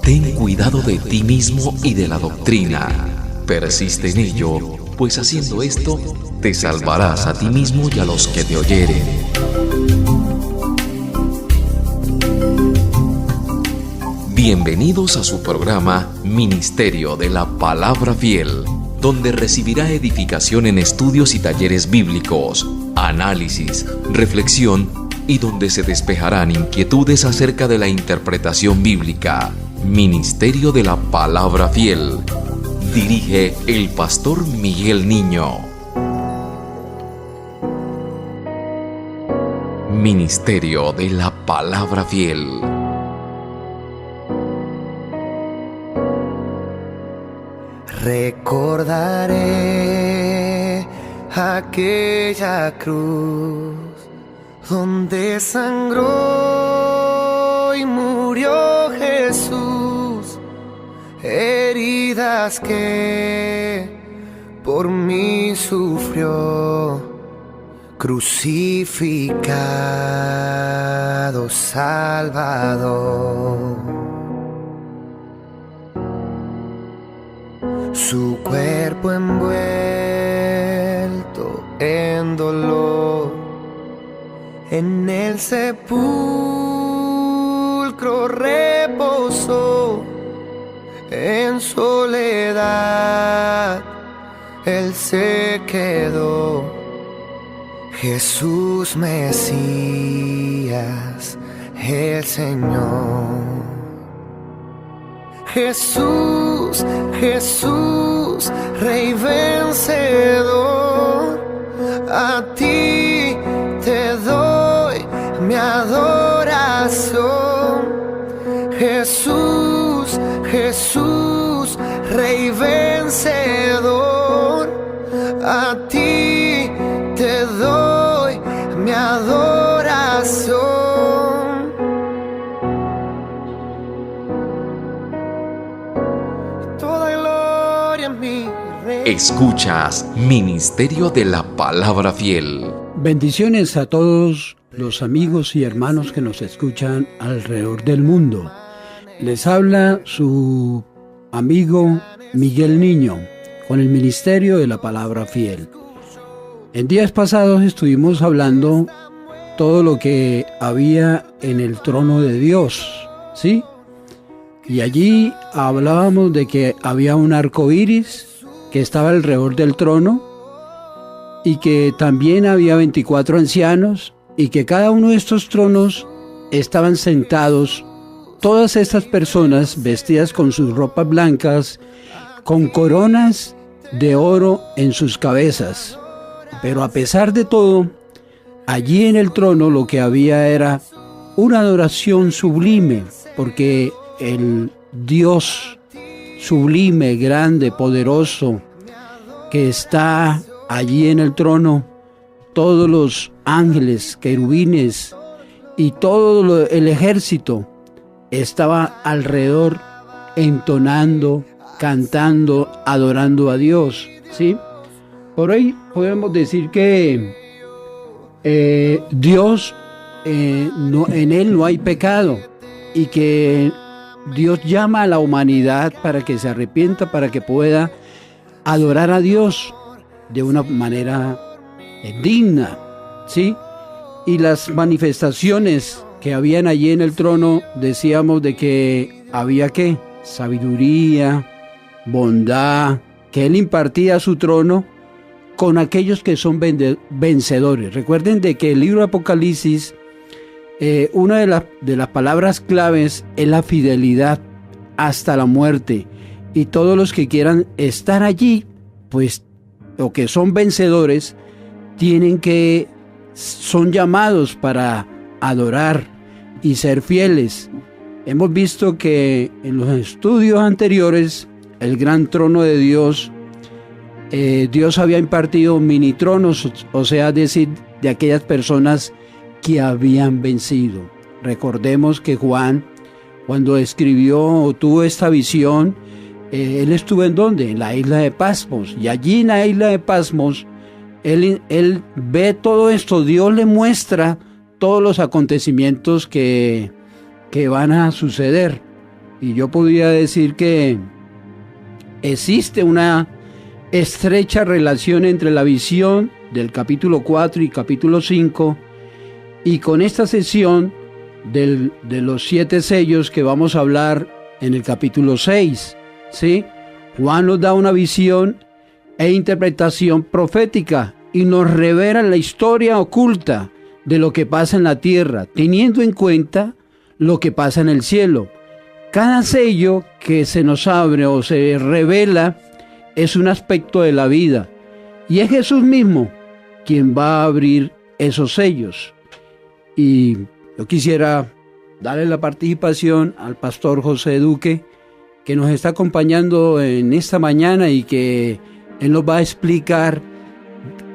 Ten cuidado de ti mismo y de la doctrina. Persiste en ello, pues haciendo esto, te salvarás a ti mismo y a los que te oyeren. Bienvenidos a su programa Ministerio de la Palabra Fiel, donde recibirá edificación en estudios y talleres bíblicos, análisis, reflexión y donde se despejarán inquietudes acerca de la interpretación bíblica. Ministerio de la Palabra Fiel. Dirige el pastor Miguel Niño. Ministerio de la Palabra Fiel. Recordaré aquella cruz donde sangró y murió Jesús, heridas que por mí sufrió, crucificado Salvador. Su cuerpo envuelto en dolor, en el sepulcro reposó, en soledad Él se quedó. Jesús Mesías, el Señor. Jesús, Jesús, Rey vencedor, a ti te doy mi adoración. Jesús, Jesús, Rey vencedor, a ti te doy mi adoración. Escuchas Ministerio de la Palabra Fiel. Bendiciones a todos los amigos y hermanos que nos escuchan alrededor del mundo. Les habla su amigo Miguel Niño con el Ministerio de la Palabra Fiel. En días pasados estuvimos hablando todo lo que había en el trono de Dios, ¿sí? Y allí hablábamos de que había un arco iris que estaba alrededor del trono y que también había 24 ancianos y que cada uno de estos tronos estaban sentados todas estas personas vestidas con sus ropas blancas, con coronas de oro en sus cabezas. Pero a pesar de todo, allí en el trono lo que había era una adoración sublime, porque el Dios sublime, grande, poderoso, que está allí en el trono, todos los ángeles, querubines y todo el ejército estaba alrededor entonando, cantando, adorando a Dios, ¿sí? Por ahí podemos decir que Dios, en Él no hay pecado y que Dios llama a la humanidad para que se arrepienta, para que pueda adorar a Dios de una manera digna, ¿sí? Y las manifestaciones que habían allí en el trono, decíamos de que había ¿qué? Sabiduría, bondad, que Él impartía su trono con aquellos que son vencedores. Recuerden de que el libro de Apocalipsis, una de las palabras claves es la fidelidad hasta la muerte. Y todos los que quieran estar allí, pues, o que son vencedores, son llamados para adorar y ser fieles. Hemos visto que en los estudios anteriores, el gran trono de Dios, Dios había impartido mini tronos, o sea, decir, de aquellas personas que habían vencido. Recordemos que Juan, cuando escribió o tuvo esta visión, él estuvo ¿en dónde? En la isla de Patmos. Y allí en la isla de Patmos, él ve todo esto. Dios le muestra todos los acontecimientos que van a suceder. Y yo podría decir que existe una estrecha relación entre la visión del capítulo 4 y capítulo 5 y con esta sesión de los 7 sellos que vamos a hablar en el capítulo 6, ¿sí? Juan nos da una visión e interpretación profética y nos revela la historia oculta de lo que pasa en la tierra, teniendo en cuenta lo que pasa en el cielo. Cada sello que se nos abre o se revela es un aspecto de la vida, y es Jesús mismo quien va a abrir esos sellos. Y yo quisiera darle la participación al pastor José Duque, que nos está acompañando en esta mañana y que él nos va a explicar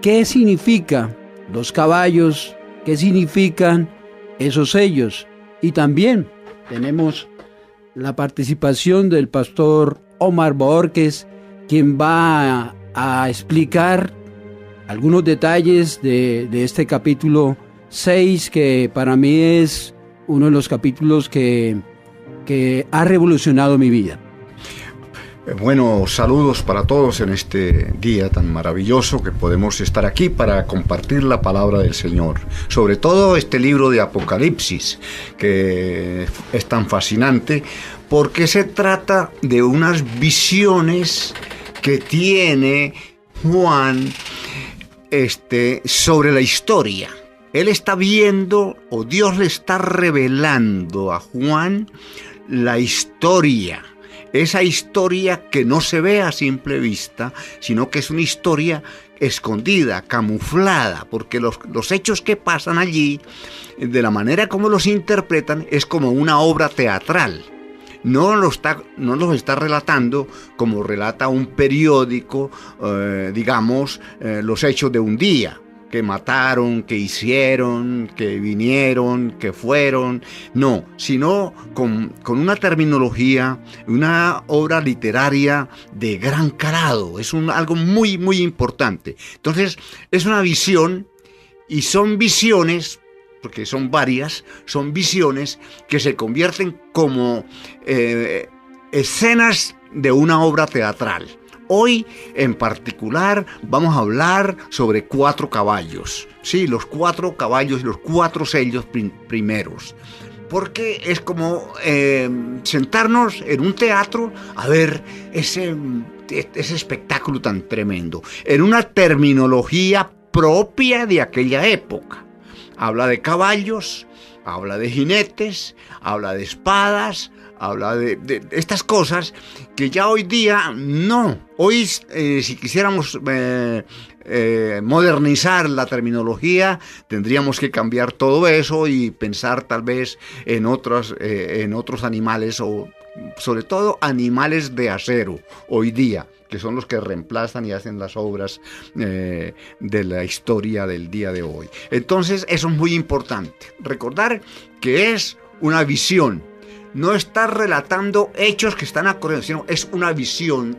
qué significa los caballos, qué significan esos sellos. Y también tenemos la participación del pastor Omar Boorques, quien va a explicar algunos detalles de este capítulo 6, que para mí es uno de los capítulos que ha revolucionado mi vida. Bueno, saludos para todos en este día tan maravilloso que podemos estar aquí para compartir la palabra del Señor. Sobre todo este libro de Apocalipsis, que es tan fascinante porque se trata de unas visiones que tiene Juan sobre la historia. Él está viendo, o Dios le está revelando a Juan la historia. Esa historia que no se ve a simple vista, sino que es una historia escondida, camuflada, porque los hechos que pasan allí, de la manera como los interpretan, es como una obra teatral. No los está relatando como relata un periódico, los hechos de un día, que mataron, que hicieron, que vinieron, que fueron. No, sino con una terminología, una obra literaria de gran calado. Es algo muy, muy importante. Entonces, es una visión, y son visiones, porque son varias, son visiones que se convierten como escenas de una obra teatral. Hoy, en particular, vamos a hablar sobre 4 caballos. Sí, los 4 caballos y los 4 sellos primeros. Porque es como sentarnos en un teatro a ver ese espectáculo tan tremendo, en una terminología propia de aquella época. Habla de caballos, habla de jinetes, habla de espadas, habla de estas cosas que ya hoy día no. Hoy, si quisiéramos modernizar la terminología, tendríamos que cambiar todo eso y pensar tal vez en otros animales, o sobre todo animales de acero hoy día, que son los que reemplazan y hacen las obras de la historia del día de hoy. Entonces, eso es muy importante. Recordar que es una visión. No está relatando hechos que están ocurriendo, sino es una visión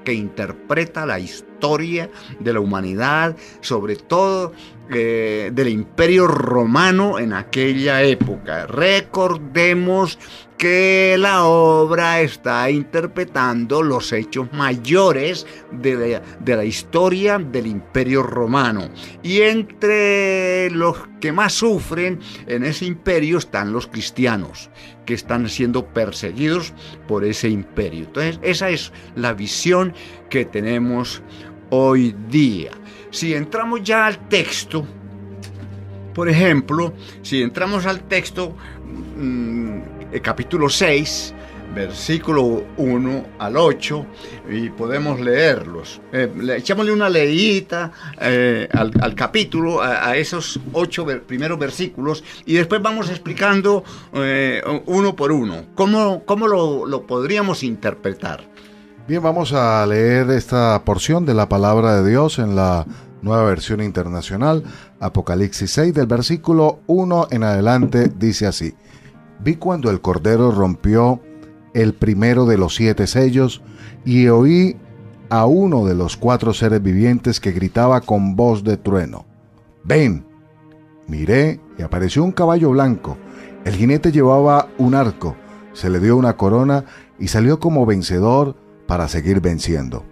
que interpreta la historia de la humanidad, sobre todo del Imperio Romano en aquella época. Recordemos que la obra está interpretando los hechos mayores de la historia del Imperio Romano. Y entre los que más sufren en ese imperio están los cristianos, que están siendo perseguidos por ese imperio. Entonces, esa es la visión que tenemos hoy día. Si entramos ya al texto, por ejemplo, si entramos al texto, el capítulo 6, versículo 1 al 8, y podemos leerlos. Echémosle una leída al capítulo, a esos 8 primeros versículos, y después vamos explicando uno por uno. ¿Cómo lo podríamos interpretar? Bien, vamos a leer esta porción de la palabra de Dios en la Nueva Versión Internacional. Apocalipsis 6, del versículo 1 en adelante, dice así: Vi cuando el Cordero rompió el primero de los 7 sellos, y oí a uno de los 4 seres vivientes que gritaba con voz de trueno: ven. Miré y apareció un caballo blanco. El jinete llevaba un arco. se le dio una corona y salió como vencedor para seguir venciendo.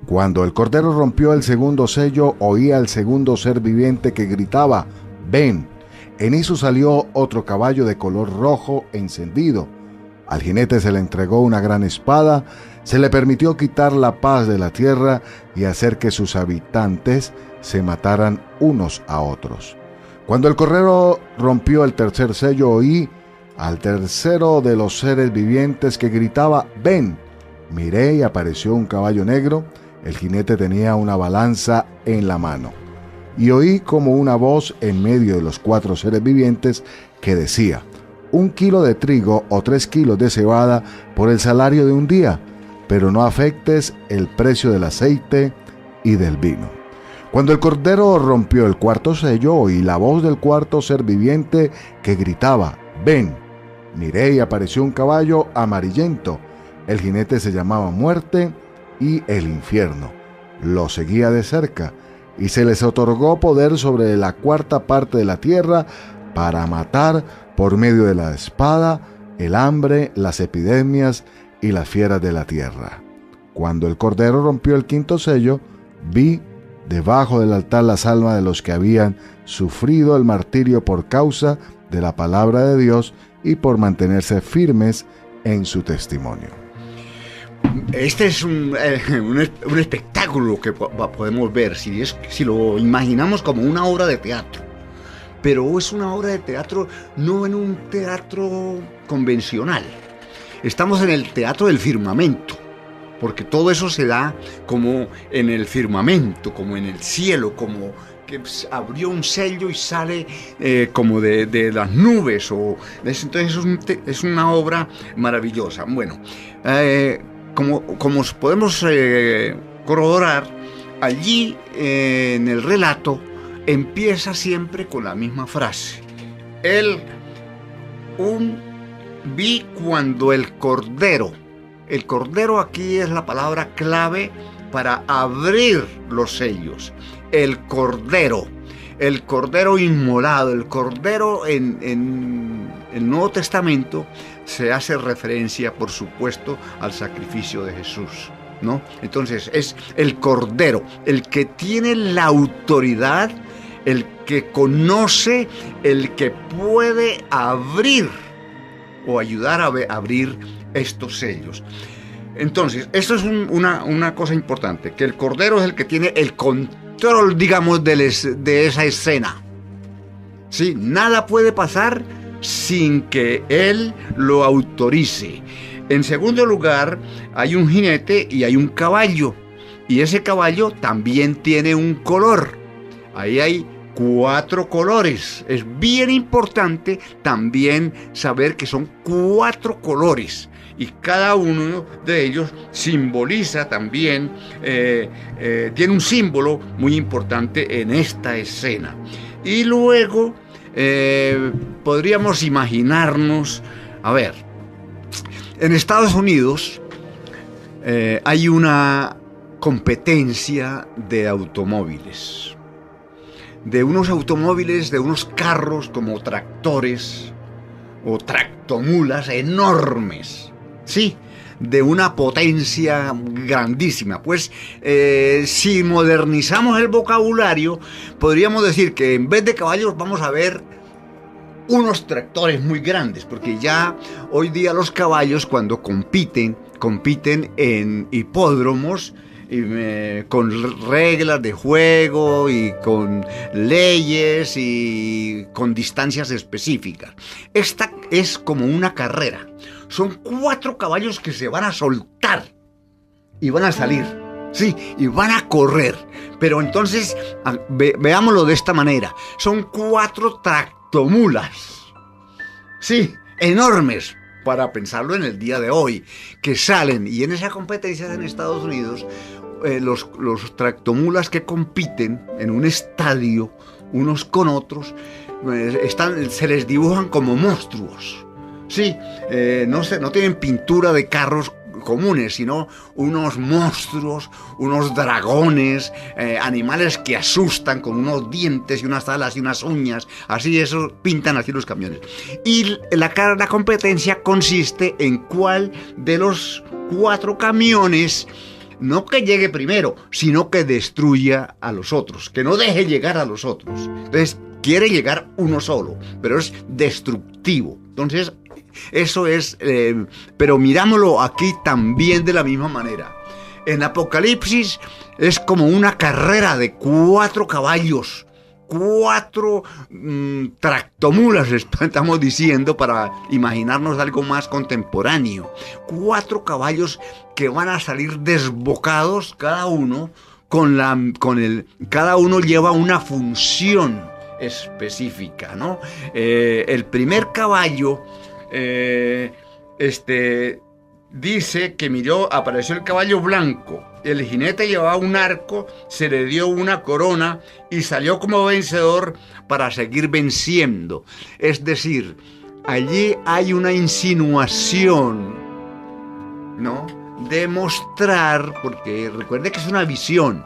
Cuando el Cordero rompió el segundo sello, oía al segundo ser viviente que gritaba: ven. En eso salió otro caballo de color rojo encendido. Al jinete se le entregó una gran espada, se le permitió quitar la paz de la tierra y hacer que sus habitantes se mataran unos a otros. Cuando el Cordero rompió el tercer sello, oí al tercero de los seres vivientes que gritaba: ven. Miré y apareció un caballo negro. El jinete tenía una balanza en la mano. Y oí como una voz en medio de los 4 seres vivientes que decía: 1 kilo de trigo o 3 kilos de cebada por el salario de un día, pero no afectes el precio del aceite y del vino. Cuando el Cordero rompió el cuarto sello, oí la voz del cuarto ser viviente que gritaba: ven. Miré y apareció un caballo amarillento. El jinete se llamaba Muerte y el Infierno. Lo seguía de cerca y se les otorgó poder sobre la 4ª parte de la tierra para matar por medio de la espada, el hambre, las epidemias y las fieras de la tierra. Cuando el Cordero rompió el 5.º sello, vi debajo del altar las almas de los que habían sufrido el martirio por causa de la palabra de Dios y por mantenerse firmes en su testimonio. Este es un espectáculo que podemos ver, si lo imaginamos como una obra de teatro. Pero es una obra de teatro no en un teatro convencional. Estamos en el teatro del firmamento, porque todo eso se da como en el firmamento, como en el cielo, como que abrió un sello y sale como de las nubes. Entonces es una obra maravillosa. Bueno, como podemos corroborar, allí en el relato empieza siempre con la misma frase. Vi cuando el Cordero aquí es la palabra clave para abrir los sellos. El Cordero inmolado, el Cordero en el Nuevo Testamento se hace referencia, por supuesto, al sacrificio de Jesús, ¿no? Entonces es el Cordero, el que tiene la autoridad, el que conoce, el que puede abrir o ayudar a abrir estos sellos. Entonces, esto es una cosa importante, que el Cordero es el que tiene el control, digamos, de esa escena. ¿Sí? Nada puede pasar sin que Él lo autorice. En segundo lugar, hay un jinete y hay un caballo. Y ese caballo también tiene un color. Ahí hay 4 colores. Es bien importante también saber que son 4 colores. Y cada uno de ellos simboliza también, tiene un símbolo muy importante en esta escena. Y luego podríamos imaginarnos, en Estados Unidos hay una competencia de automóviles. De unos carros como tractores o tractomulas enormes. Sí, de una potencia grandísima. Pues si modernizamos el vocabulario, podríamos decir que en vez de caballos vamos a ver unos tractores muy grandes, porque ya hoy día los caballos cuando compiten en hipódromos, con reglas de juego y con leyes y con distancias específicas. Esta es como una carrera. Son 4 caballos que se van a soltar y van a salir, sí, y van a correr. Pero entonces, veámoslo de esta manera. Son 4 tractomulas, sí, enormes, para pensarlo en el día de hoy, que salen, y en esa competencia en Estados Unidos, los tractomulas que compiten en un estadio, unos con otros, se les dibujan como monstruos. Sí, no tienen pintura de carros comunes, sino unos monstruos, unos dragones, animales que asustan con unos dientes y unas alas y unas uñas. Así eso pintan así los camiones. Y la competencia consiste en cuál de los 4 camiones, no que llegue primero, sino que destruya a los otros, que no deje llegar a los otros. Entonces, quiere llegar uno solo, pero es destructivo. Entonces, eso es, pero mirámoslo aquí también de la misma manera. En Apocalipsis es como una carrera de 4 caballos, 4 tractomulas, estamos diciendo, para imaginarnos algo más contemporáneo. 4 caballos que van a salir desbocados cada uno, cada uno lleva una función específica, ¿no? El primer caballo, dice que miró, apareció el caballo blanco. El jinete llevaba un arco, se le dio una corona y salió como vencedor para seguir venciendo. Es decir, allí hay una insinuación, ¿no? De mostrar, porque recuerde que es una visión.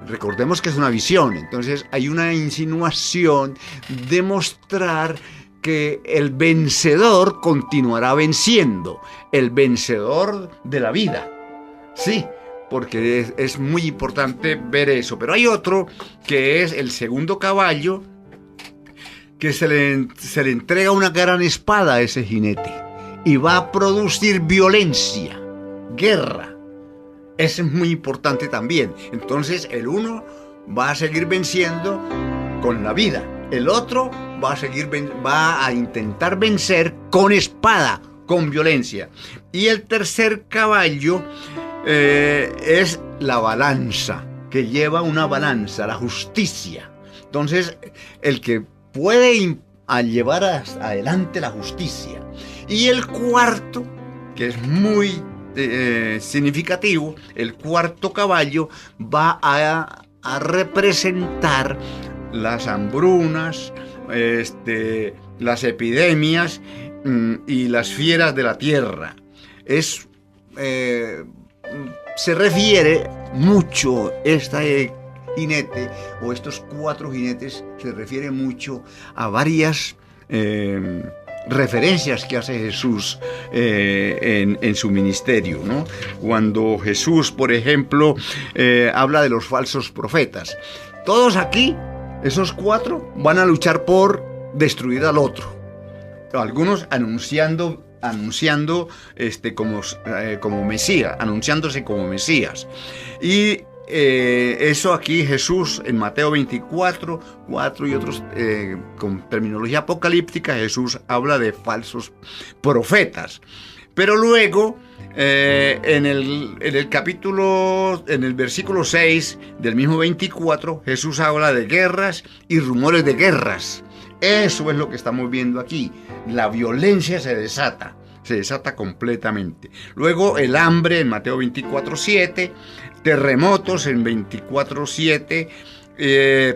Recordemos que es una visión. Entonces hay una insinuación de mostrar que el vencedor continuará venciendo. El vencedor de la vida. Sí, porque es muy importante ver eso. Pero hay otro que es el segundo caballo, que se le entrega una gran espada a ese jinete y va a producir violencia, guerra. Eso es muy importante también. Entonces el va a seguir venciendo con la vida. El otro va a intentar vencer con espada, con violencia. Y el tercer caballo es la balanza, que lleva una balanza, la justicia. Entonces, el que puede llevar adelante la justicia. Y el cuarto, que es muy significativo, el cuarto caballo va a representar las hambrunas, las epidemias y las fieras de la tierra. Se refiere mucho este jinete, o estos 4 jinetes, se refiere mucho a varias referencias que hace Jesús en su ministerio, ¿no? Cuando Jesús, por ejemplo, habla de los falsos profetas. Todos aquí, esos 4, van a luchar por destruir al otro. Algunos anunciando como Mesías, anunciándose como Mesías. Y eso aquí Jesús en Mateo 24, 4 y otros, con terminología apocalíptica, Jesús habla de falsos profetas. Pero luego, en el versículo 6 del mismo 24, Jesús habla de guerras y rumores de guerras. Eso es lo que estamos viendo aquí. La violencia se desata completamente. Luego el hambre en Mateo 24:7, terremotos en 24:7,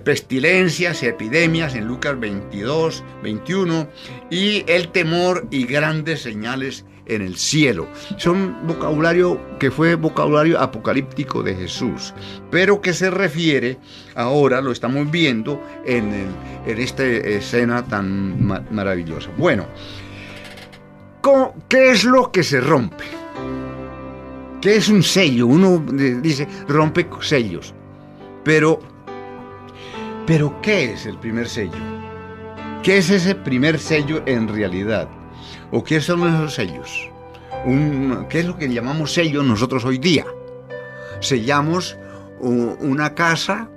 pestilencias y epidemias en Lucas 22:21 y el temor y grandes señales en el cielo. Son vocabulario que fue vocabulario apocalíptico de Jesús, pero que se refiere, ahora lo estamos viendo en esta escena tan maravillosa. Bueno, ¿qué es lo que se rompe? ¿Qué es un sello? Uno dice, rompe sellos. Pero ¿qué es el primer sello? ¿Qué es ese primer sello en realidad? ¿O qué son esos sellos? ¿Qué es lo que llamamos sellos nosotros hoy día? Sellamos una casa,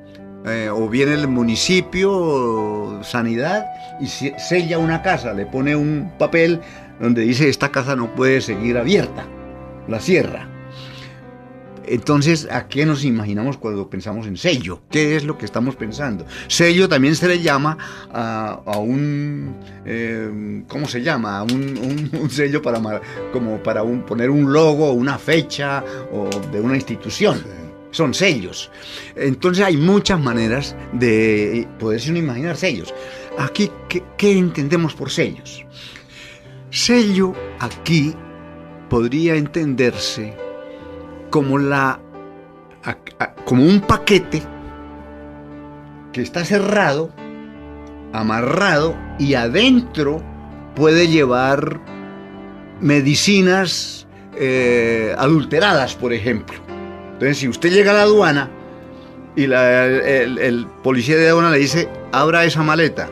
o bien el municipio, o sanidad, y sella una casa, le pone un papel donde dice esta casa no puede seguir abierta, la cierra. Entonces, ¿a qué nos imaginamos cuando pensamos en sello? ¿Qué es lo que estamos pensando? Sello también se le llama a un... ¿cómo se llama? A un sello como para poner un logo, una fecha o de una institución. Sí. Son sellos. Entonces hay muchas maneras de poderse uno imaginar sellos. Aquí, ¿qué entendemos por sellos? Sello aquí podría entenderse como como un paquete que está cerrado, amarrado, y adentro puede llevar medicinas adulteradas, por ejemplo. Entonces, si usted llega a la aduana y el policía de aduana le dice, abra esa maleta,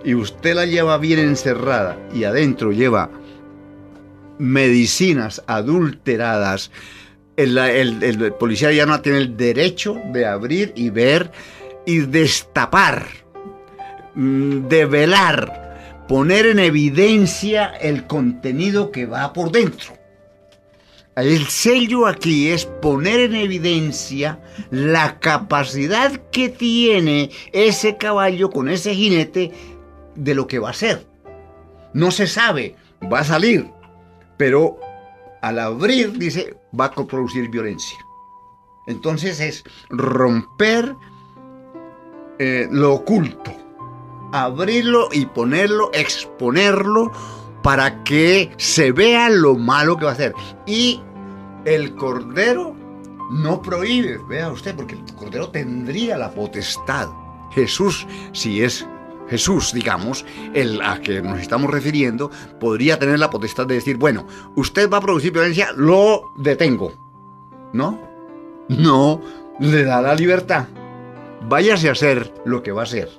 y usted la lleva bien encerrada y adentro lleva medicinas adulteradas, el policía ya no tiene el derecho de abrir y ver y destapar, develar, poner en evidencia el contenido que va por dentro. El sello aquí es poner en evidencia la capacidad que tiene ese caballo con ese jinete de lo que va a hacer. No se sabe, va a salir, pero al abrir, dice, va a producir violencia. Entonces es romper lo oculto, abrirlo y ponerlo, exponerlo, para que se vea lo malo que va a hacer. Y el Cordero no prohíbe, vea usted, porque el Cordero tendría la potestad. Jesús, si es Jesús, digamos, el a que nos estamos refiriendo, podría tener la potestad de decir, bueno, usted va a producir violencia, lo detengo. ¿No? No le da la libertad. Váyase a hacer lo que va a hacer,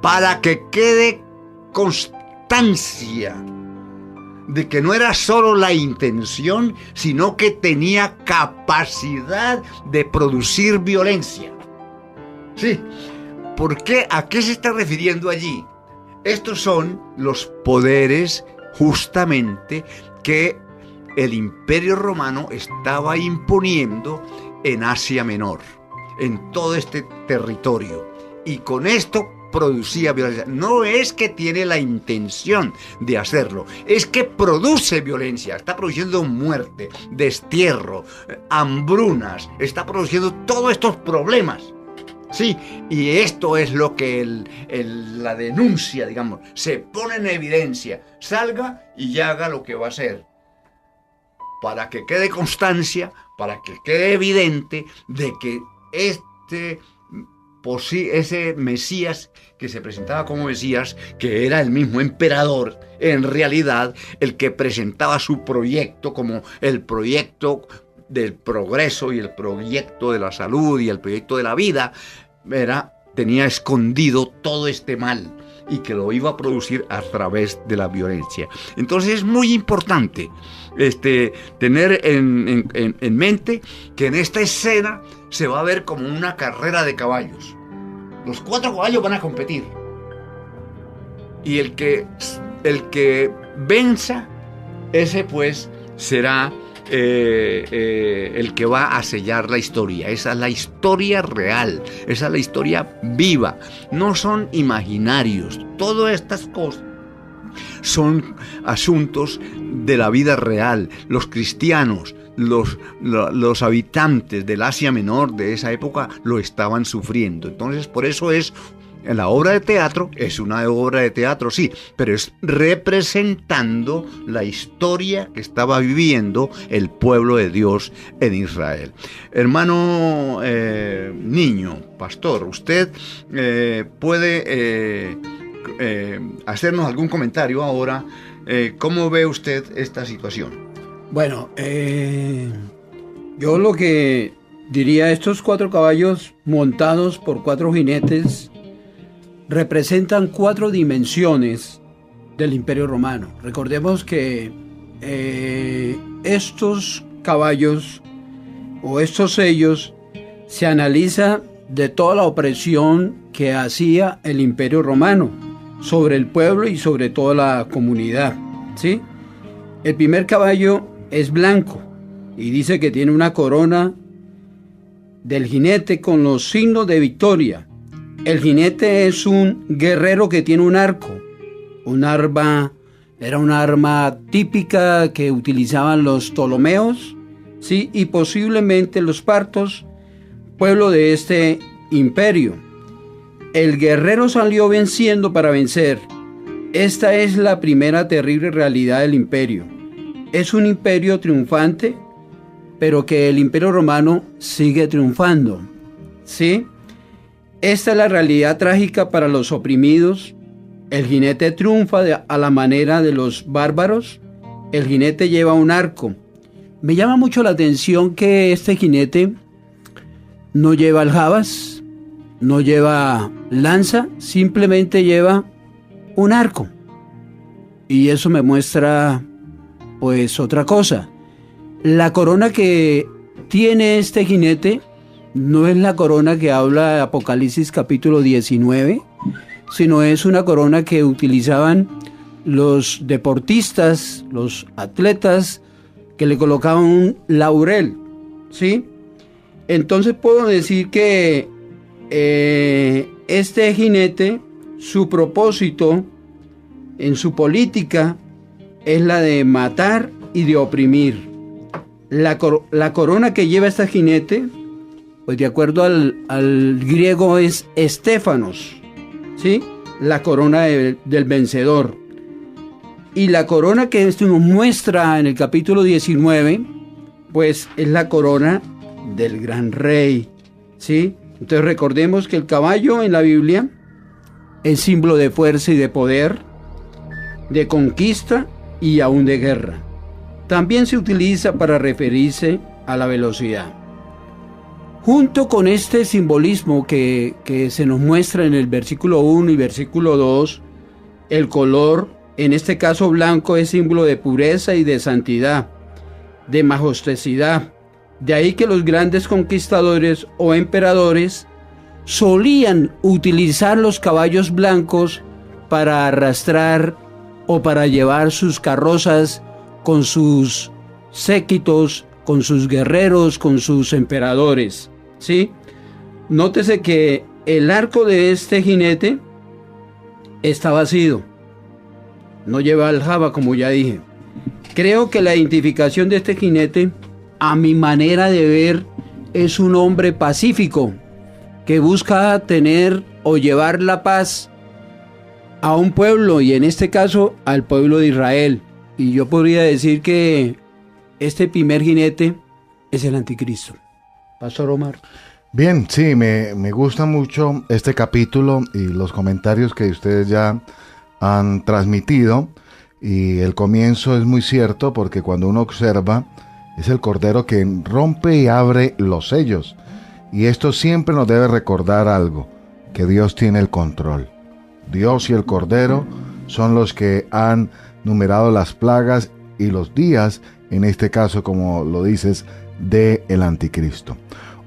para que quede constancia de que no era solo la intención, sino que tenía capacidad de producir violencia. Sí, ¿por qué? ¿A qué se está refiriendo allí? Estos son los poderes justamente que el Imperio Romano estaba imponiendo en Asia Menor, en todo este territorio, y con esto producía violencia. No es que tiene la intención de hacerlo, es que produce violencia, está produciendo muerte, destierro, hambrunas, está produciendo todos estos problemas. Sí, y esto es lo que la denuncia, digamos, se pone en evidencia, salga y haga lo que va a hacer, para que quede constancia, para que quede evidente de que ese Mesías que se presentaba como Mesías, que era el mismo emperador, en realidad el que presentaba su proyecto como el proyecto del progreso y el proyecto de la salud y el proyecto de la vida, tenía escondido todo este mal y que lo iba a producir a través de la violencia. Entonces es muy importante tener en mente que en esta escena se va a ver como una carrera de caballos. Los 4 caballos van a competir. Y el que venza, ese pues será el que va a sellar la historia. Esa es la historia real, esa es la historia viva. No son imaginarios. Todas estas cosas son asuntos de la vida real. Los cristianos, los habitantes del Asia Menor de esa época lo estaban sufriendo. Entonces, por eso la obra de teatro es una obra de teatro, sí, pero es representando la historia que estaba viviendo el pueblo de Dios en Israel. Hermano Niño, pastor, usted puede hacernos algún comentario ahora. ¿Cómo ve usted esta situación? Bueno, yo lo que diría, estos 4 caballos montados por 4 jinetes representan 4 dimensiones del Imperio Romano. Recordemos que estos caballos o estos sellos se analiza de toda la opresión que hacía el Imperio Romano sobre el pueblo y sobre toda la comunidad, ¿sí? El primer caballo es blanco y dice que tiene una corona del jinete con los signos de victoria. El jinete es un guerrero que tiene un arco, era una arma típica que utilizaban los Ptolomeos, ¿sí? Y posiblemente los partos, pueblo de este imperio. El guerrero salió venciendo para vencer. Esta es la primera terrible realidad del imperio. es un imperio triunfante, pero que el imperio romano sigue triunfando, ¿sí? Esta es la realidad trágica para los oprimidos. El jinete triunfa a la manera de los bárbaros. El jinete lleva un arco. Me llama mucho la atención que este jinete no lleva aljabas, no lleva lanza, simplemente lleva un arco. Y eso me muestra, pues, otra cosa. La corona que tiene este jinete no es la corona que habla Apocalipsis capítulo 19, sino es una corona que utilizaban los deportistas, los atletas, que le colocaban un laurel, ¿sí? Entonces puedo decir que este jinete, su propósito en su política es la de matar y de oprimir. La corona que lleva este jinete, pues de acuerdo al griego es estéfanos, ¿sí? La corona del vencedor. Y la corona que esto nos muestra en el capítulo 19, pues es la corona del gran rey, ¿sí? Entonces recordemos que el caballo en la Biblia es símbolo de fuerza y de poder, de conquista y aún de guerra. También se utiliza para referirse a la velocidad. Junto con este simbolismo que se nos muestra en el versículo 1 y versículo 2, el color, en este caso blanco, es símbolo de pureza y de santidad, de majestuosidad. De ahí que los grandes conquistadores o emperadores solían utilizar los caballos blancos para arrastrar o para llevar sus carrozas con sus séquitos, con sus guerreros, con sus emperadores, ¿sí? Nótese que el arco de este jinete está vacío. No lleva aljaba, como ya dije. Creo que la identificación de este jinete, a mi manera de ver, es un hombre pacífico que busca tener o llevar la paz a un pueblo, y en este caso al pueblo de Israel. Y yo podría decir que este primer jinete es el anticristo. Pastor Omar. Bien, sí, me gusta mucho este capítulo y los comentarios que ustedes ya han transmitido, y el comienzo es muy cierto, porque cuando uno observa es el Cordero que rompe y abre los sellos, y esto siempre nos debe recordar algo, que Dios tiene el control. Dios y el Cordero son los que han numerado las plagas y los días, en este caso, como lo dices, de el anticristo.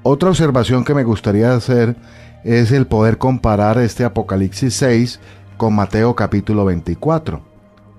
Otra observación que me gustaría hacer es el poder comparar este Apocalipsis 6 con Mateo capítulo 24.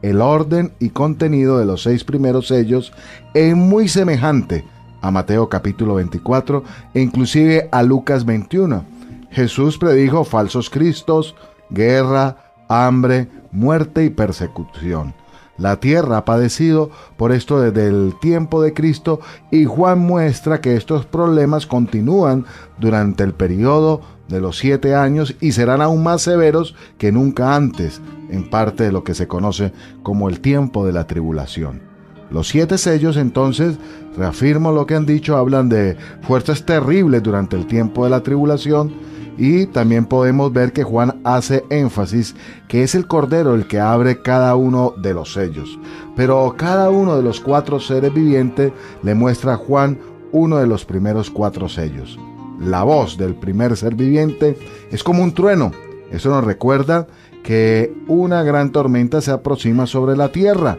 El orden y contenido de los 6 primeros sellos es muy semejante a Mateo capítulo 24 e inclusive a Lucas 21. Jesús predijo falsos cristos, guerra, hambre, muerte y persecución. La tierra ha padecido por esto desde el tiempo de Cristo, y Juan muestra que estos problemas continúan durante el periodo de los 7 años y serán aún más severos que nunca antes, en parte de lo que se conoce como el tiempo de la tribulación. Los 7 sellos, entonces, reafirmo lo que han dicho, hablan de fuerzas terribles durante el tiempo de la tribulación, y también podemos ver que Juan hace énfasis que es el Cordero el que abre cada uno de los sellos. Pero cada uno de los 4 seres vivientes le muestra a Juan uno de los primeros 4 sellos. La voz del primer ser viviente es como un trueno. Eso nos recuerda que una gran tormenta se aproxima sobre la tierra.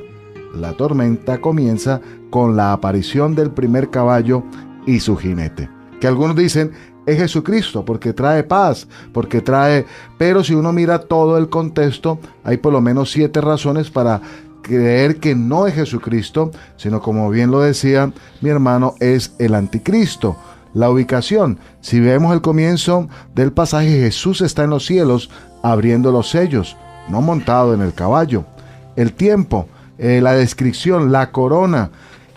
La tormenta comienza con la aparición del primer caballo y su jinete, que algunos dicen es Jesucristo, porque trae paz, porque trae... Pero si uno mira todo el contexto, hay por lo menos 7 razones para creer que no es Jesucristo, sino, como bien lo decía mi hermano, es el anticristo. La ubicación, si vemos el comienzo del pasaje, Jesús está en los cielos abriendo los sellos, no montado en el caballo. El tiempo, la descripción, la corona,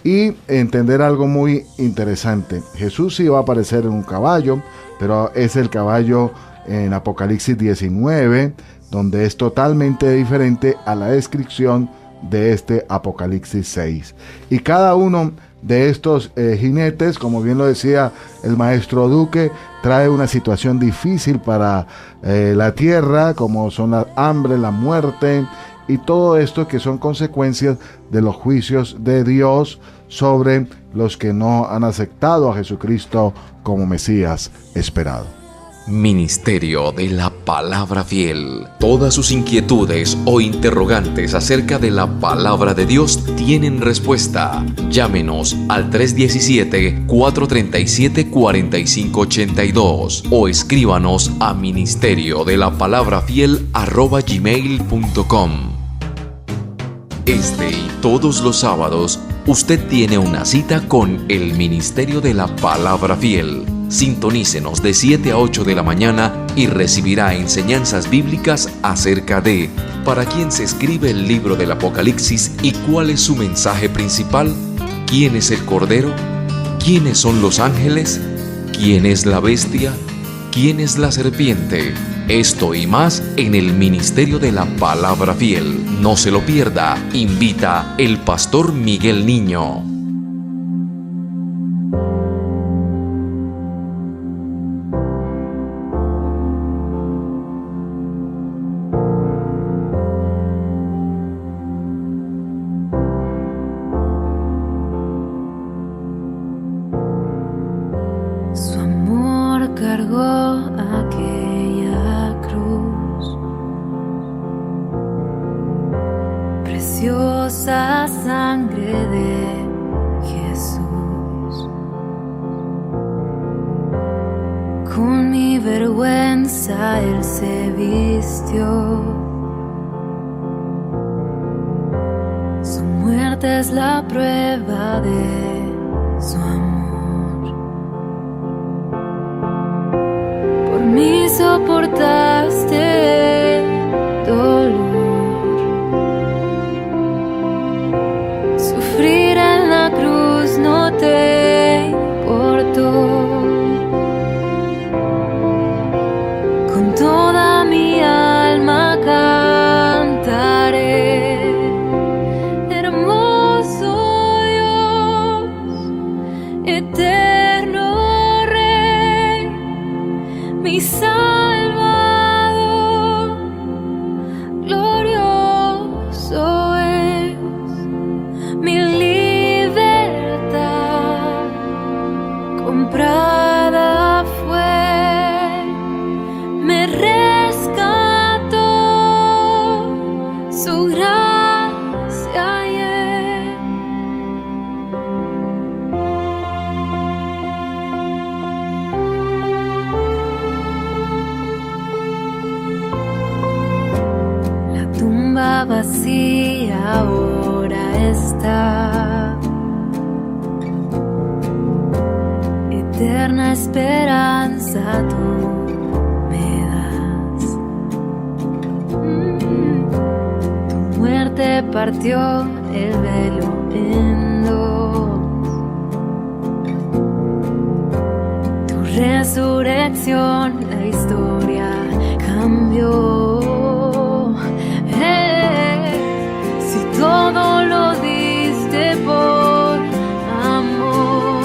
y entender algo muy interesante. Jesús sí va a aparecer en un caballo, pero es el caballo en Apocalipsis 19, donde es totalmente diferente a la descripción de este Apocalipsis 6. Y cada uno de estos jinetes, como bien lo decía el maestro Duque, trae una situación difícil para la tierra, como son la hambre, la muerte y todo esto que son consecuencias de los juicios de Dios sobre los que no han aceptado a Jesucristo como Mesías esperado. Ministerio de la Palabra Fiel. Todas sus inquietudes o interrogantes acerca de la Palabra de Dios tienen respuesta. Llámenos al 317-437-4582 o escríbanos a ministeriodelaPalabraFiel@gmail.com. Este y todos los sábados, usted tiene una cita con el Ministerio de la Palabra Fiel. Sintonícenos de 7 a 8 de la mañana y recibirá enseñanzas bíblicas acerca de ¿para quién se escribe el libro del Apocalipsis y cuál es su mensaje principal? ¿Quién es el Cordero? ¿Quiénes son los ángeles? ¿Quién es la bestia? ¿Quién es la serpiente? Esto y más en el Ministerio de la Palabra Fiel. No se lo pierda. Invita el pastor Miguel Niño. Su amor cargó aquella cruz, preciosa sangre de Jesús. Con mi vergüenza Él se vistió. Su muerte es la prueba de su amor. Por mí soportaste dolor. Sufrir en la cruz no te importó. Con toda mi alma cantaré. Hermoso Dios, eterno Rey, mi Salvador, glorioso es mi libertad, comprada fue, me rescató, su gracia hallé. La tumba vacía ahora está, eterna esperanza tú me das. Tu muerte partió el velo en dos, tu resurrección la historia cambió. Si todo lo diste por amor,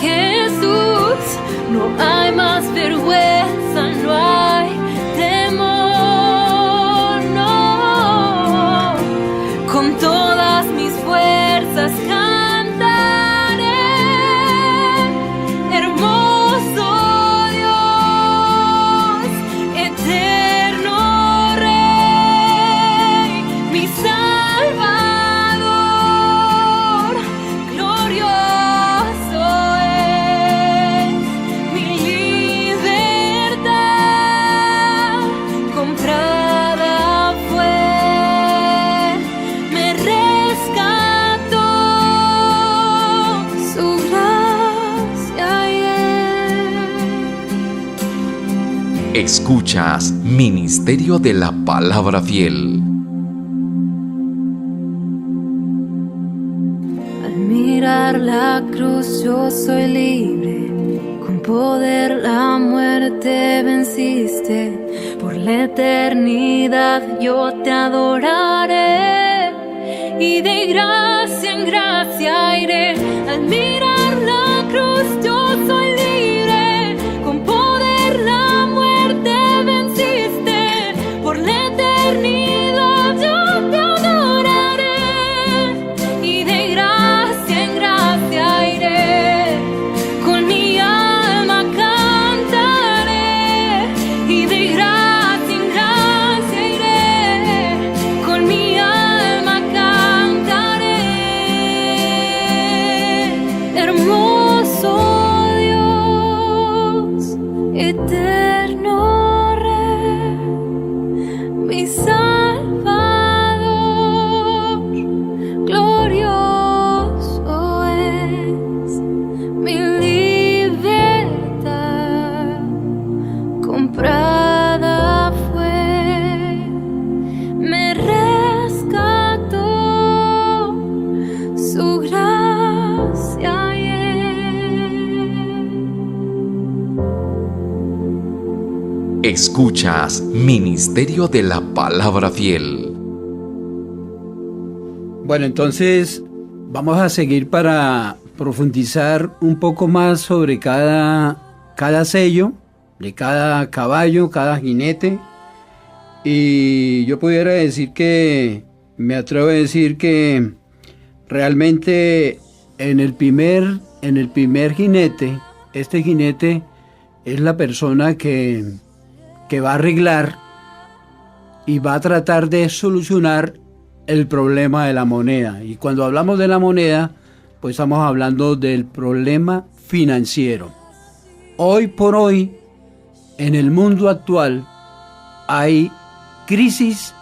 Jesús, no hay más vergüenza, no hay temor, no. Con todas mis fuerzas cantaré, hermoso Dios, eterno Rey, mi Salvador, glorioso es mi libertad, comprada fue, me rescató, su gracia hallé. Escuchas Ministerio de la Palabra Fiel. Al mirar la cruz yo soy libre, con poder la muerte venciste, por la eternidad yo te adoraré y de gracia en gracia iré. Al mirar la cruz yo soy libre, con poder la muerte venciste. Por la eternidad yo te adoraré y de gracia en gracia iré. Con mi alma cantaré y de gracia en gracia iré. Con mi alma cantaré. Hermoso Dios, eterno Rey, mi Salvador, glorioso es mi libertad, comprada fue, me rescató su gracia y Escuchas Ministerio de la Palabra Fiel. Bueno, entonces vamos a seguir para profundizar un poco más sobre cada sello, de cada caballo, cada jinete. Y yo pudiera decir que, me atrevo a decir que realmente en el primer jinete, este jinete es la persona que va a arreglar y va a tratar de solucionar el problema de la moneda. Y cuando hablamos de la moneda, pues estamos hablando del problema financiero. Hoy por hoy, en el mundo actual, hay crisis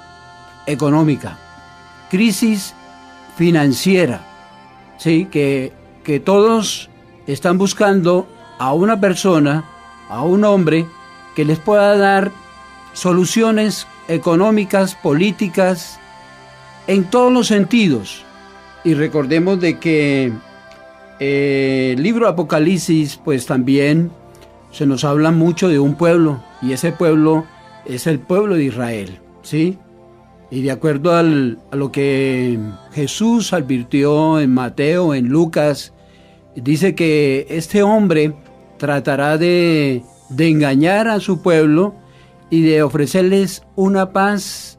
económica, crisis financiera, ¿sí? Que todos están buscando a una persona, a un hombre, que les pueda dar soluciones económicas, políticas, en todos los sentidos. Y recordemos de que el libro Apocalipsis, pues también se nos habla mucho de un pueblo, y ese pueblo es el pueblo de Israel, ¿sí? Y de acuerdo a lo que Jesús advirtió en Mateo, en Lucas, dice que este hombre tratará de engañar a su pueblo y de ofrecerles una paz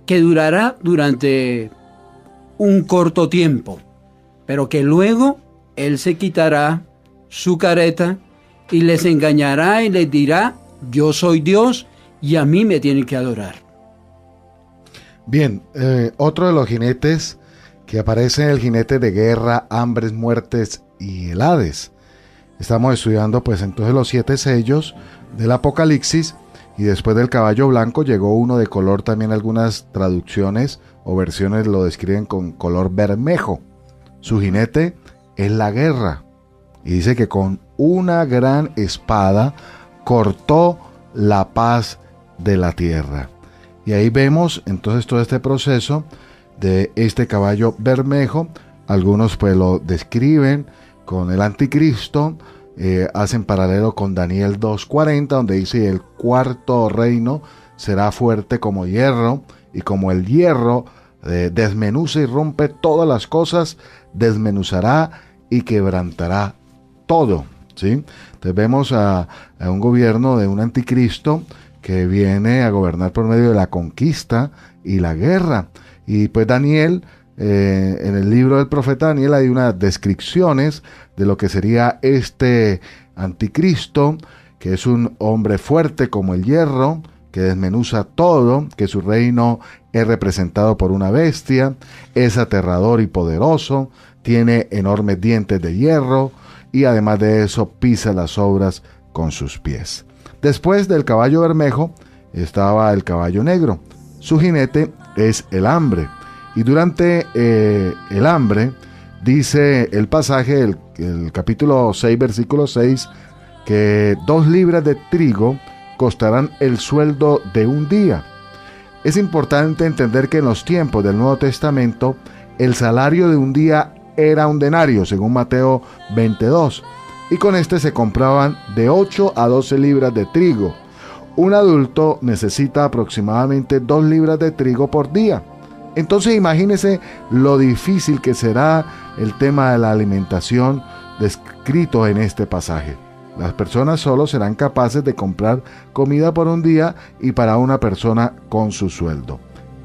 que durará durante un corto tiempo, pero que luego él se quitará su careta y les engañará y les dirá: yo soy Dios y a mí me tienen que adorar. Bien, otro de los jinetes que aparece en el jinete de guerra, hambres, muertes y el Hades. Estamos estudiando pues entonces los 7 sellos del Apocalipsis, y después del caballo blanco llegó uno de color. También algunas traducciones o versiones lo describen con color bermejo. Su jinete es la guerra, y dice que con una gran espada cortó la paz de la tierra. Y ahí vemos entonces todo este proceso de este caballo bermejo. Algunos pues lo describen con el anticristo, hacen paralelo con Daniel 2:40, donde dice: el cuarto reino será fuerte como hierro, y como el hierro desmenuza y rompe todas las cosas, desmenuzará y quebrantará todo, ¿sí? Entonces vemos a un gobierno de un anticristo que viene a gobernar por medio de la conquista y la guerra. Y pues Daniel, en el libro del profeta Daniel, hay unas descripciones de lo que sería este anticristo, que es un hombre fuerte como el hierro, que desmenuza todo, que su reino es representado por una bestia, es aterrador y poderoso, tiene enormes dientes de hierro, y además de eso pisa las obras con sus pies. Después del caballo bermejo estaba el caballo negro. Su jinete es el hambre. Y durante el hambre, dice el pasaje, el capítulo 6, versículo 6, que 2 libras de trigo costarán el sueldo de un día. Es importante entender que en los tiempos del Nuevo Testamento, el salario de un día era un denario, según Mateo 22, y con este se compraban de 8 a 12 libras de trigo. un adulto necesita aproximadamente 2 libras de trigo por día. Entonces imagínense lo difícil que será el tema de la alimentación descrito en este pasaje. Las personas solo serán capaces de comprar comida por un día y para una persona con su sueldo.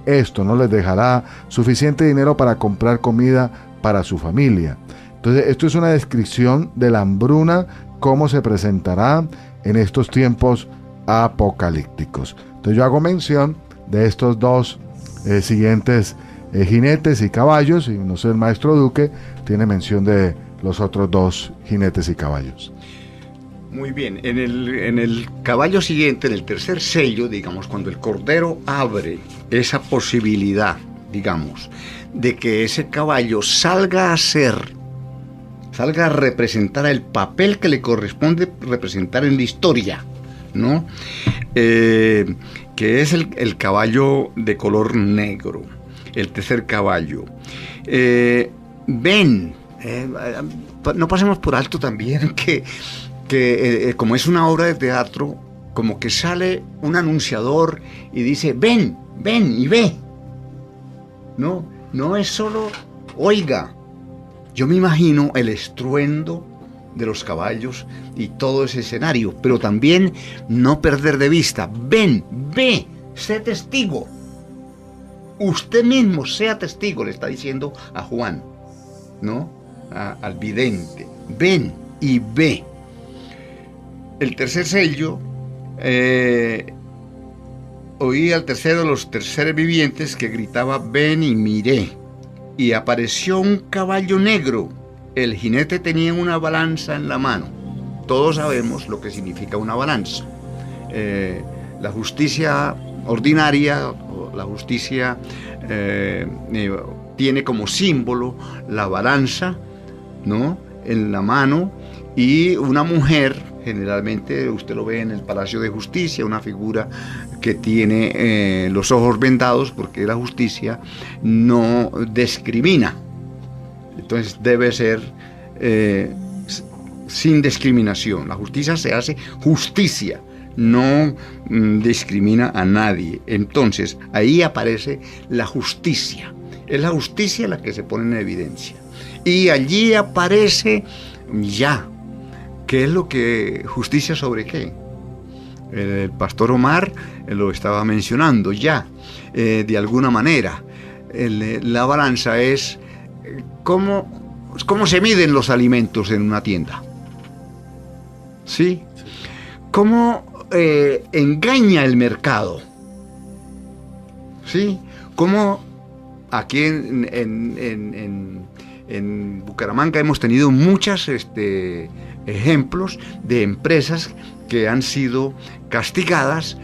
Esto no les dejará suficiente dinero para comprar comida para su familia. Entonces, esto es una descripción de la hambruna, cómo se presentará en estos tiempos apocalípticos. Entonces, yo hago mención de estos dos siguientes jinetes y caballos, y no sé, el maestro Duque tiene mención de los otros 2 jinetes y caballos. Muy bien, en el caballo siguiente, en el tercer sello, digamos, cuando el Cordero abre esa posibilidad, digamos, de que ese caballo salga a representar el papel que le corresponde representar en la historia, ¿no? Que es el caballo de color negro, el tercer caballo. No pasemos por alto también que como es una obra de teatro, como que sale un anunciador y dice, ven y ve. No es solo, oiga. Yo me imagino el estruendo de los caballos y todo ese escenario, pero también no perder de vista, ven, ve, sé testigo. Usted mismo sea testigo, le está diciendo a Juan, ¿no? Al vidente, ven y ve. El tercer sello, oí al tercero de los terceros vivientes que gritaba, ven y miré. Y apareció un caballo negro. El jinete tenía una balanza en la mano. Todos sabemos lo que significa una balanza. La justicia ordinaria, la justicia tiene como símbolo la balanza, ¿no?, en la mano, y una mujer, generalmente usted lo ve en el Palacio de Justicia, una figura que tiene los ojos vendados, porque la justicia no discrimina. Entonces debe ser sin discriminación. La justicia se hace justicia, no discrimina a nadie. Entonces ahí aparece la justicia. Es la justicia la que se pone en evidencia. Y allí aparece ya. ¿Qué es lo que justicia sobre qué? El pastor Omar lo estaba mencionando ya, de alguna manera. La balanza es cómo se miden los alimentos en una tienda. ¿Sí? ¿Cómo engaña el mercado? ¿Sí? ¿Cómo aquí en Bucaramanga hemos tenido muchas ejemplos de empresas que han sido castigadas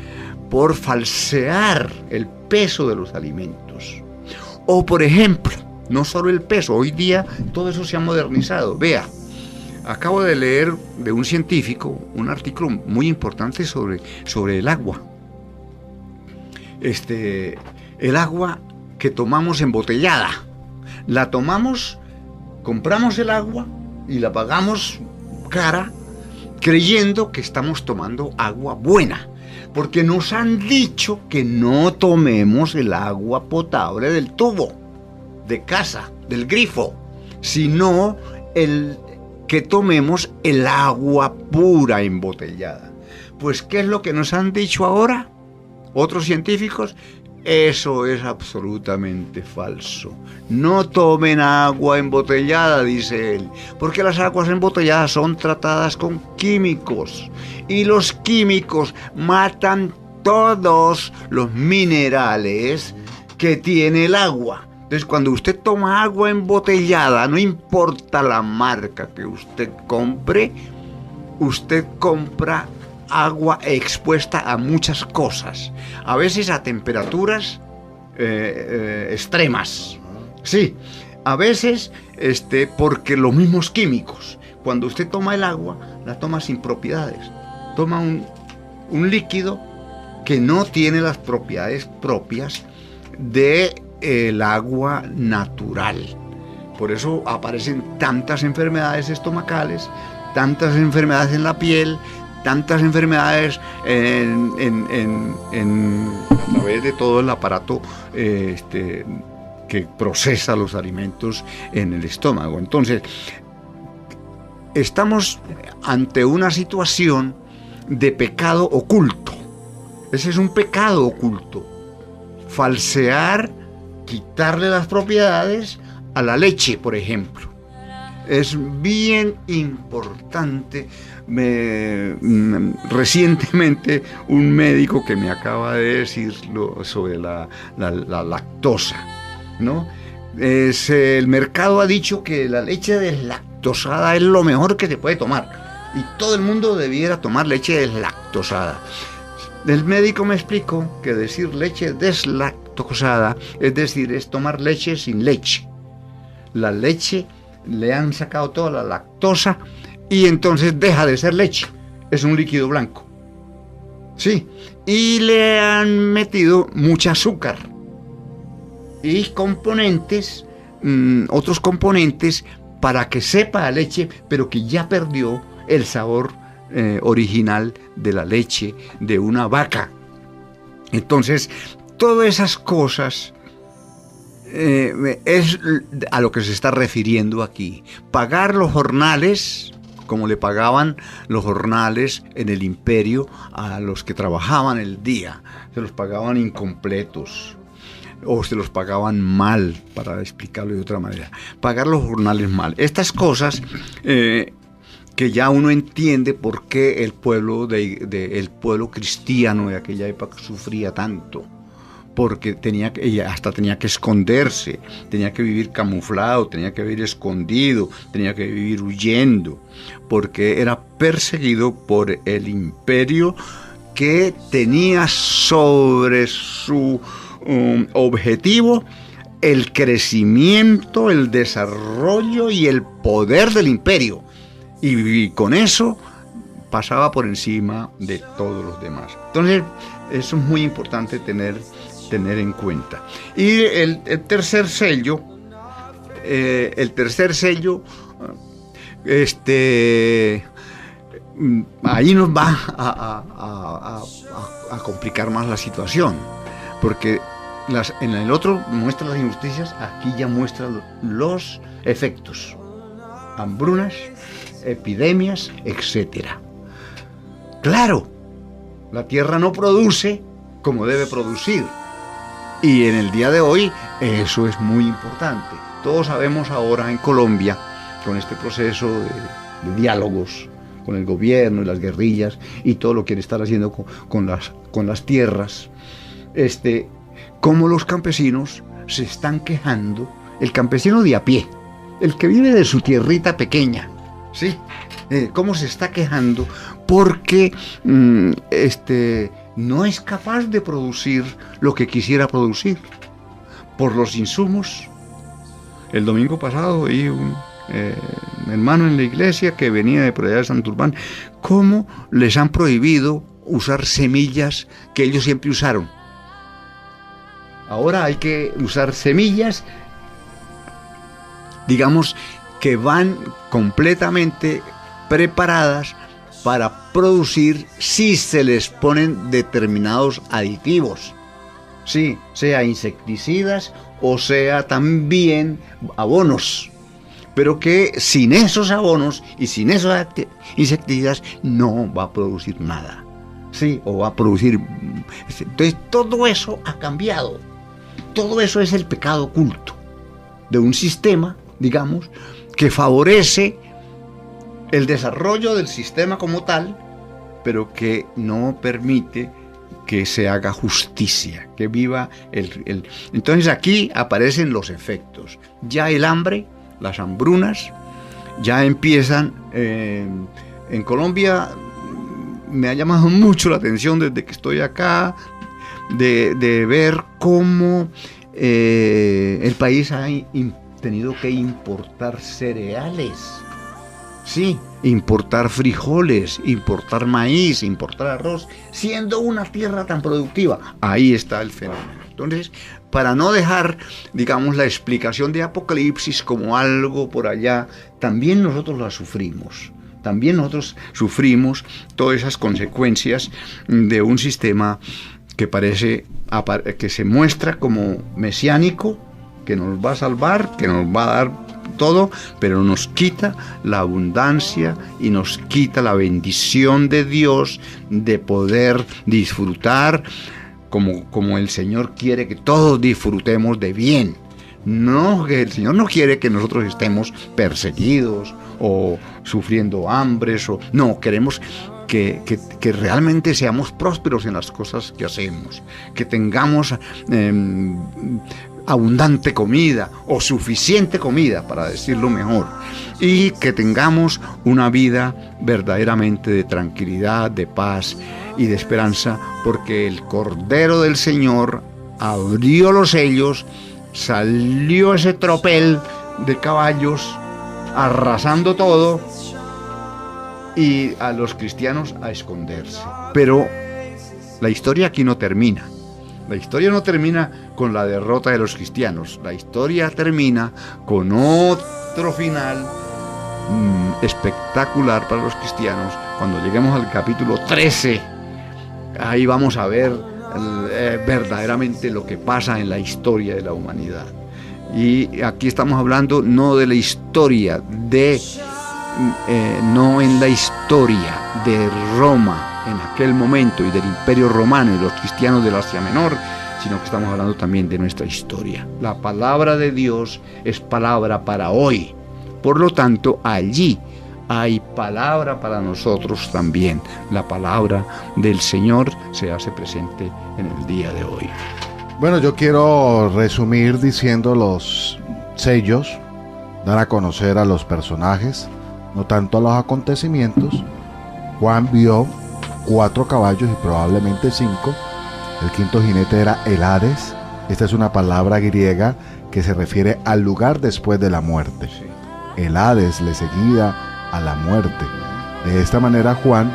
por falsear el peso de los alimentos? O, por ejemplo, no solo el peso, hoy día todo eso se ha modernizado. Vea, acabo de leer de un científico un artículo muy importante sobre el agua. El agua que tomamos embotellada, la tomamos, compramos el agua y la pagamos cara, creyendo que estamos tomando agua buena, porque nos han dicho que no tomemos el agua potable del tubo, de casa, del grifo, sino que tomemos el agua pura embotellada. Pues, ¿qué es lo que nos han dicho ahora otros científicos? Eso es absolutamente falso. No tomen agua embotellada, dice él, porque las aguas embotelladas son tratadas con químicos y los químicos matan todos los minerales que tiene el agua. Entonces, cuando usted toma agua embotellada, no importa la marca que usted compre, usted compra agua expuesta a muchas cosas, a veces a temperaturas extremas, sí, a veces porque los mismos químicos, cuando usted toma el agua, la toma sin propiedades, toma un líquido que no tiene las propiedades propias del agua natural. Por eso aparecen tantas enfermedades estomacales, tantas enfermedades en la piel, tantas enfermedades a través de todo el aparato que procesa los alimentos en el estómago. Entonces, estamos ante una situación de pecado oculto. Ese es un pecado oculto. Falsear, quitarle las propiedades a la leche, por ejemplo. Es bien importante. Recientemente un médico que me acaba de decir sobre la lactosa, ¿no? El mercado ha dicho que la leche deslactosada es lo mejor que se puede tomar y todo el mundo debiera tomar leche deslactosada. El médico me explicó que decir leche deslactosada es decir, es tomar leche sin leche. La leche le han sacado toda la lactosa y entonces deja de ser leche, es un líquido blanco. Sí, y le han metido mucho azúcar y componentes, otros componentes para que sepa a leche, pero que ya perdió el sabor original de la leche de una vaca. Entonces, todas esas cosas es a lo que se está refiriendo aquí. Pagar los jornales, como le pagaban los jornales en el imperio a los que trabajaban el día, se los pagaban incompletos o se los pagaban mal, para explicarlo de otra manera. Pagar los jornales mal. Estas cosas que ya uno entiende por qué el pueblo cristiano de aquella época sufría tanto. Porque hasta tenía que esconderse, tenía que vivir camuflado, tenía que vivir escondido, tenía que vivir huyendo, porque era perseguido por el imperio que tenía sobre su objetivo el crecimiento, el desarrollo y el poder del imperio. Y con eso pasaba por encima de todos los demás. Entonces, eso es muy importante tener en cuenta. Y el tercer sello, ahí nos va a complicar más la situación, porque en el otro muestra las injusticias, aquí ya muestra los efectos, hambrunas, epidemias, etcétera. Claro, la tierra no produce como debe producir. Y en el día de hoy eso es muy importante. Todos sabemos ahora en Colombia, con este proceso de diálogos con el gobierno y las guerrillas y todo lo que quiere estar haciendo con las tierras, cómo los campesinos se están quejando, el campesino de a pie, el que vive de su tierrita pequeña, ¿sí? Cómo se está quejando porque no es capaz de producir lo que quisiera producir por los insumos. El domingo pasado vi un hermano en la iglesia que venía de por allá de Santurbán, cómo les han prohibido usar semillas que ellos siempre usaron. Ahora hay que usar semillas, digamos, que van completamente preparadas para producir si se les ponen determinados aditivos, sí, sea insecticidas o sea también abonos, pero que sin esos abonos y sin esos insecticidas no va a producir nada, sí, o va a producir. Entonces todo eso ha cambiado, todo eso es el pecado oculto de un sistema, digamos, que favorece el desarrollo del sistema como tal, pero que no permite que se haga justicia, que viva Entonces aquí aparecen los efectos. Ya el hambre, las hambrunas, ya empiezan. En Colombia me ha llamado mucho la atención desde que estoy acá, de ver cómo el país ha tenido que importar cereales. Sí, importar frijoles, importar maíz, importar arroz, siendo una tierra tan productiva. Ahí está el fenómeno. Entonces, para no dejar, digamos, la explicación de Apocalipsis como algo por allá, también nosotros la sufrimos, también nosotros sufrimos todas esas consecuencias de un sistema que que se muestra como mesiánico, que nos va a salvar, que nos va a dar todo, pero nos quita la abundancia y nos quita la bendición de Dios de poder disfrutar como el Señor quiere que todos disfrutemos de bien. No, que el Señor no quiere que nosotros estemos perseguidos o sufriendo hambres, no, queremos que realmente seamos prósperos en las cosas que hacemos, que tengamos abundante comida o suficiente comida, para decirlo mejor, y que tengamos una vida verdaderamente de tranquilidad, de paz y de esperanza, porque el Cordero del Señor abrió los sellos, salió ese tropel de caballos arrasando todo y a los cristianos a esconderse. Pero la historia aquí no termina. La historia no termina con la derrota de los cristianos. La historia termina con otro final espectacular para los cristianos. Cuando lleguemos al capítulo 13, ahí vamos a ver verdaderamente lo que pasa en la historia de la humanidad. Y aquí estamos hablando no de la historia no en la historia de Roma en aquel momento y del Imperio Romano y los cristianos del Asia Menor, sino que estamos hablando también de nuestra historia. La palabra de Dios es palabra para hoy. Por lo tanto, allí hay palabra para nosotros también. La palabra del Señor se hace presente en el día de hoy. Bueno, yo quiero resumir diciendo los sellos, dar a conocer a los personajes, no tanto a los acontecimientos. Juan vio 4 caballos y probablemente 5. El quinto jinete era el Hades. Esta es una palabra griega que se refiere al lugar después de la muerte. El Hades le seguía a la muerte. De esta manera Juan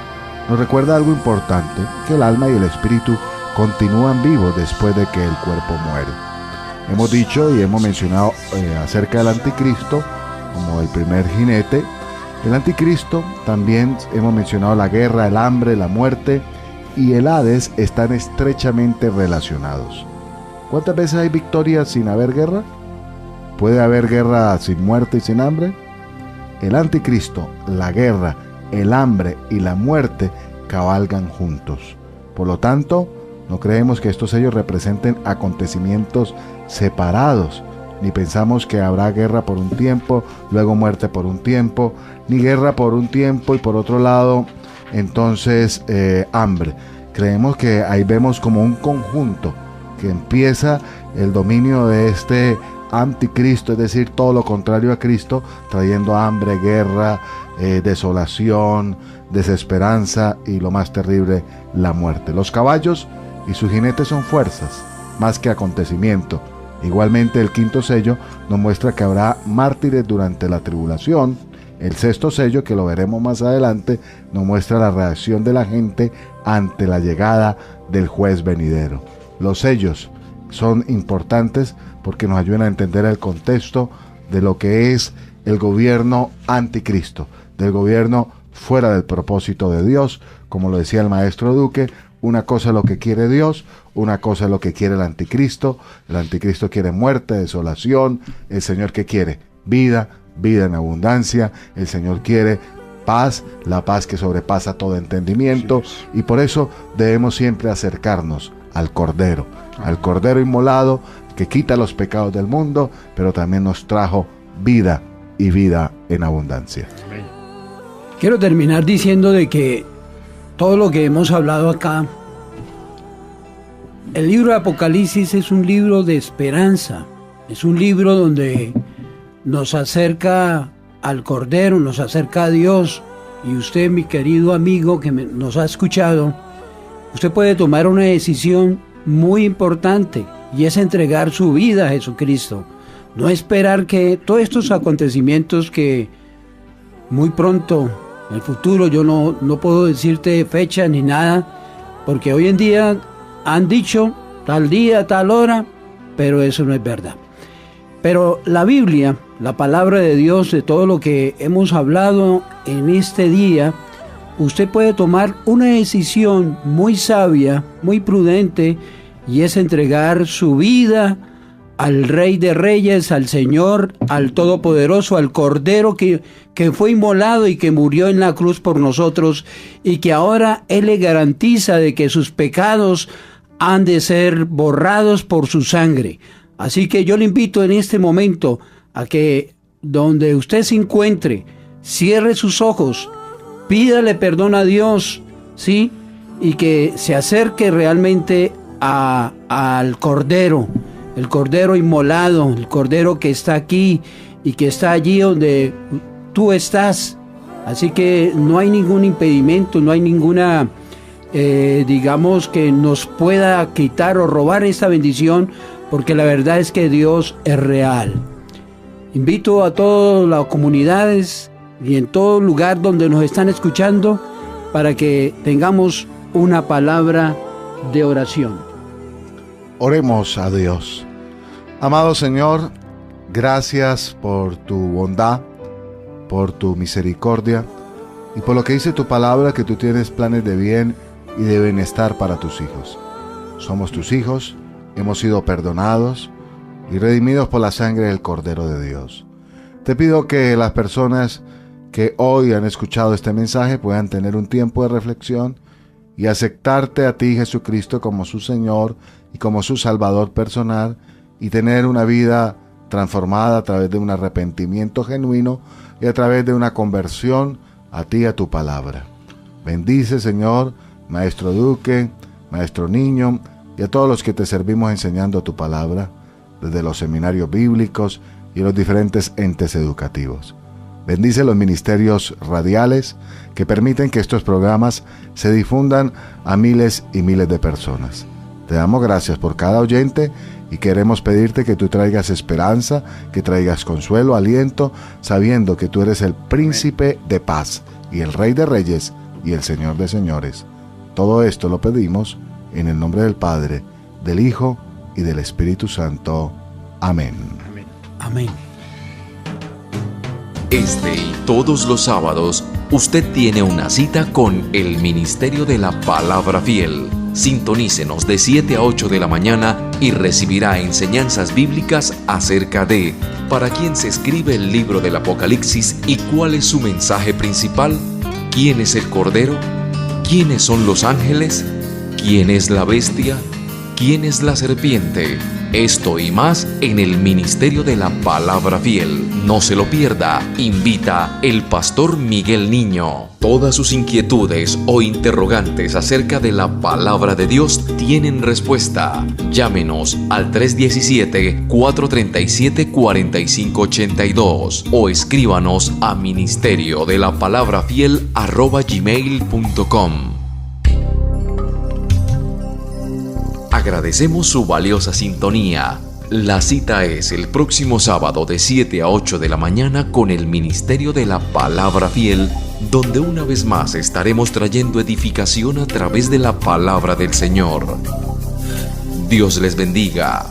nos recuerda algo importante, que el alma y el espíritu continúan vivos después de que el cuerpo muere. Hemos dicho y hemos mencionado acerca del anticristo como el primer jinete. El anticristo, también hemos mencionado la guerra, el hambre, la muerte y el Hades están estrechamente relacionados. ¿Cuántas veces hay victoria sin haber guerra? ¿Puede haber guerra sin muerte y sin hambre? El anticristo, la guerra, el hambre y la muerte cabalgan juntos. Por lo tanto, no creemos que estos sellos representen acontecimientos separados, ni pensamos que habrá guerra por un tiempo, luego muerte por un tiempo, ni guerra por un tiempo y por otro lado, entonces hambre. Creemos que ahí vemos como un conjunto que empieza el dominio de este anticristo, es decir, todo lo contrario a Cristo, trayendo hambre, guerra, desolación, desesperanza y lo más terrible, la muerte. Los caballos y sus jinetes son fuerzas, más que acontecimiento. Igualmente el quinto sello nos muestra que habrá mártires durante la tribulación. El sexto sello, que lo veremos más adelante, nos muestra la reacción de la gente ante la llegada del juez venidero. Los sellos son importantes porque nos ayudan a entender el contexto de lo que es el gobierno anticristo, del gobierno fuera del propósito de Dios. Como lo decía el maestro Duque, una cosa es lo que quiere Dios, una cosa es lo que quiere el anticristo. El anticristo quiere muerte, desolación. El Señor, ¿qué quiere? Vida, vida en abundancia. El Señor quiere paz, la paz que sobrepasa todo entendimiento. Y por eso debemos siempre acercarnos al Cordero inmolado, que quita los pecados del mundo, pero también nos trajo vida y vida en abundancia. Quiero terminar diciendo de que todo lo que hemos hablado acá, el libro de Apocalipsis es un libro de esperanza, es un libro donde nos acerca al Cordero, nos acerca a Dios, y usted, mi querido amigo que nos ha escuchado, usted puede tomar una decisión muy importante, y es entregar su vida a Jesucristo. No esperar que todos estos acontecimientos que muy pronto, en el futuro, yo no puedo decirte fecha ni nada, porque hoy en día han dicho tal día, tal hora, pero eso no es verdad. Pero la Biblia la palabra de Dios, de todo lo que hemos hablado en este día, usted puede tomar una decisión muy sabia, muy prudente, y es entregar su vida al Rey de Reyes, al Señor, al Todopoderoso, al Cordero que fue inmolado y que murió en la cruz por nosotros, y que ahora Él le garantiza de que sus pecados han de ser borrados por su sangre. Así que yo le invito en este momento a que donde usted se encuentre, cierre sus ojos, pídale perdón a Dios, ¿sí? Y que se acerque realmente al Cordero, el Cordero inmolado, el Cordero que está aquí y que está allí donde tú estás. Así que no hay ningún impedimento, no hay ninguna, digamos, que nos pueda quitar o robar esta bendición, porque la verdad es que Dios es real. Invito a todas las comunidades y en todo lugar donde nos están escuchando para que tengamos una palabra de oración. Oremos a Dios. Amado Señor, gracias por tu bondad, por tu misericordia y por lo que dice tu palabra, que tú tienes planes de bien y de bienestar para tus hijos. Somos tus hijos, hemos sido perdonados y redimidos por la sangre del Cordero de Dios. Te pido que las personas que hoy han escuchado este mensaje puedan tener un tiempo de reflexión y aceptarte a ti, Jesucristo, como su Señor y como su Salvador personal, y tener una vida transformada a través de un arrepentimiento genuino y a través de una conversión a ti y a tu palabra. Bendice, Señor, Maestro Duque, Maestro Niño y a todos los que te servimos enseñando tu palabra, desde los seminarios bíblicos y los diferentes entes educativos. Bendice los ministerios radiales que permiten que estos programas se difundan a miles y miles de personas. Te damos gracias por cada oyente y queremos pedirte que tú traigas esperanza, que traigas consuelo, aliento, sabiendo que tú eres el príncipe de paz y el Rey de Reyes y el Señor de Señores. Todo esto lo pedimos en el nombre del Padre, del Hijo y del Espíritu Santo. Amén. Amén. Este y todos los sábados, usted tiene una cita con el Ministerio de la Palabra Fiel. Sintonícenos de 7 a 8 de la mañana y recibirá enseñanzas bíblicas acerca de para quién se escribe el libro del Apocalipsis y cuál es su mensaje principal, quién es el Cordero, quiénes son los ángeles, quién es la bestia, quién es la serpiente. Esto y más en el Ministerio de la Palabra Fiel. No se lo pierda. Invita el pastor Miguel Niño. Todas sus inquietudes o interrogantes acerca de la Palabra de Dios tienen respuesta. Llámenos al 317-437-4582 o escríbanos a ministeriodelaPalabraFiel@gmail.com. Agradecemos su valiosa sintonía. La cita es el próximo sábado de 7 a 8 de la mañana con el Ministerio de la Palabra Fiel, donde una vez más estaremos trayendo edificación a través de la palabra del Señor. Dios les bendiga.